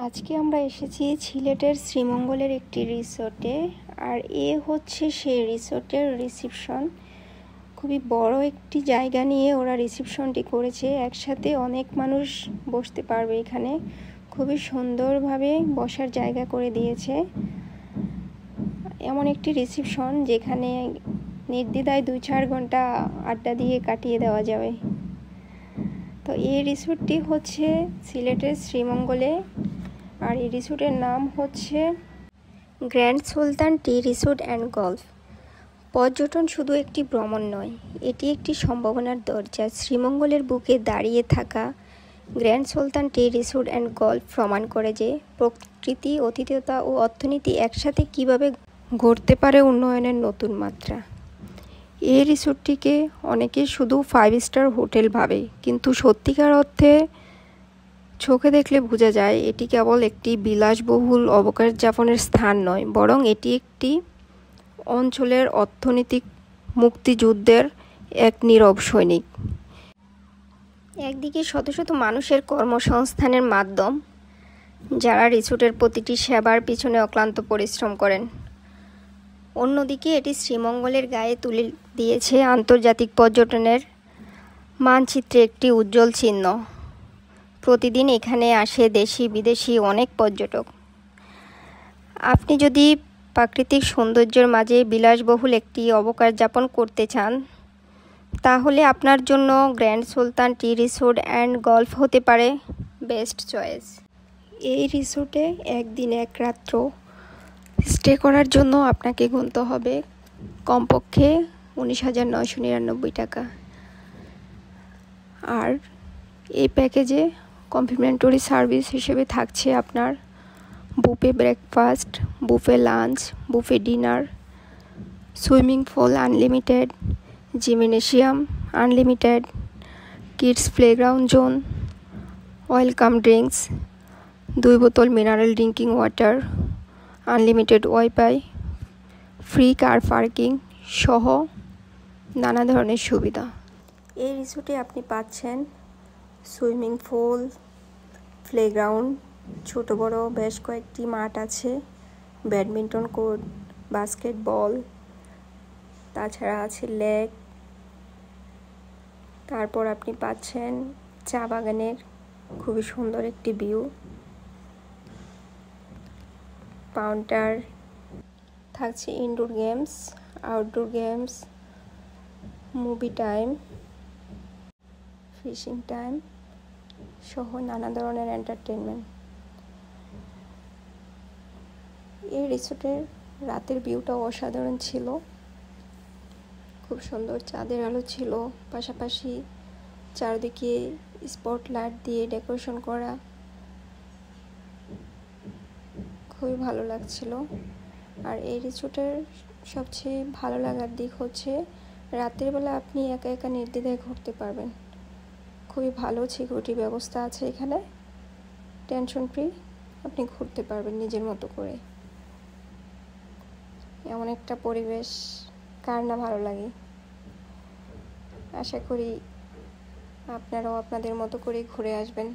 আজকে আমরা এসেছি সিলেটের শ্রীমঙ্গলের একটি রিসোর্টে। আর হচ্ছে সেই রিসোর্টের রিসেপশন। খুবই বড় একটি জায়গা নিয়ে ওরা রিসেপশনটি করেছে। একসাথে অনেক মানুষ বসতে পারবে এখানে। খুবই সুন্দরভাবে বসার জায়গা করে দিয়েছে। এমন একটি রিসেপশন যেখানে নির্দ্বিধায় 2-4 ঘন্টা আড্ডা দিয়ে কাটিয়ে দেওয়া যাবে। তো এই রিসোর্টটি হচ্ছে সিলেটের শ্রীমঙ্গলে। আর এই রিসোর্টের নাম হচ্ছে grand Sultan tea resort and golf. পর্যটন শুধু একটি ভ্রমণ নয়, এটি একটি সম্ভাবনার দরজা। শ্রীমঙ্গলের বুকে দাঁড়িয়ে থাকা grand Sultan tea resort and golf প্রমাণ করে যে প্রকৃতি, আতিথেয়তা ও অর্থনীতি একসাথে কীভাবে গড়তে পারে উন্নয়নের নতুন মাত্রা। এই রিসোর্টটিকে অনেকে শুধু 5 স্টার হোটেল ভাবে, কিন্তু সত্যিকার অর্থে চোখে দেখলে বোঝা যায় এটি কেবল একটি বিলাসবহুল অবকাশ যাপনের স্থান নয়, বরং এটি একটি অঞ্চলের অর্থনৈতিক মুক্তিযুদ্ধের এক নীরব সৈনিক। একদিকে শত শত মানুষের কর্মসংস্থানের মাধ্যম, যারা রিসোর্টের প্রতিটি সেবার পিছনে অক্লান্ত পরিশ্রম করেন। অন্যদিকে এটি শ্রীমঙ্গলের গায়ে তুলে দিয়েছে আন্তর্জাতিক পর্যটনের মানচিত্রে একটি উজ্জ্বল চিহ্ন। প্রতিদিন এখানে আসে দেশি বিদেশি অনেক পর্যটক। আপনি যদি প্রাকৃতিক সৌন্দর্যের মাঝে বিলাসবহুল একটি অবকাশ যাপন করতে চান, তাহলে আপনার জন্য grand Sultan tea resort and golf হতে পারে বেস্ট চয়েস। এই রিসোর্টে একদিন এক রাত্র স্টে করার জন্য আপনাকে গুনতে হবে কমপক্ষে 19,999 টাকা। আর এই প্যাকেজে কমপ্লিমেন্টারি সার্ভিস হিসেবে থাকছে আপনার buffet breakfast, buffet lunch, buffet dinner, swimming pool unlimited, gymnasium unlimited, kids playground zone, welcome drinks, 2 বোতল mineral drinking water, unlimited wifi, free car parking সহ নানা ধরনের সুবিধা। এই রিসোর্টে আপনি পাচ্ছেন সুইমিং পুল, প্লেগ্রাউন্ড, ছোট বড় বেশ কয়েকটি মাঠ আছে, ব্যাডমিন্টন কোর্ট, বাস্কেটবল, তাছাড়া আছে লেক। তারপর আপনি পাচ্ছেন চা বাগানের খুবই সুন্দর একটি ভিউ, কাউন্টার, থাকছে indoor games, outdoor games, movie time, fishing time সহ নানা ধরনের এন্টারটেনমেন্ট। এই রিসোর্টের রাতের ভিউটাও অসাধারণ ছিল। খুব সুন্দর চাঁদের আলো ছিল, পাশাপাশি চারদিকে স্পটলাইট দিয়ে ডেকোরেশন করা, খুবই ভালো লাগছিল। আর এই রিসোর্টের সবচেয়ে ভালো লাগার দিক হচ্ছে রাতের বেলা আপনি একা একা নির্দ্বিধায় ঘুরতে পারবেন। খুবই ভালো সিকিউরিটি ব্যবস্থা আছে এখানে, টেনশন ফ্রি আপনি ঘুরতে পারবেন নিজের মতো করে। এমন একটা পরিবেশ কার না ভালো লাগে। আশা করি আপনারাও আপনাদের মতো করে ঘুরে আসবেন।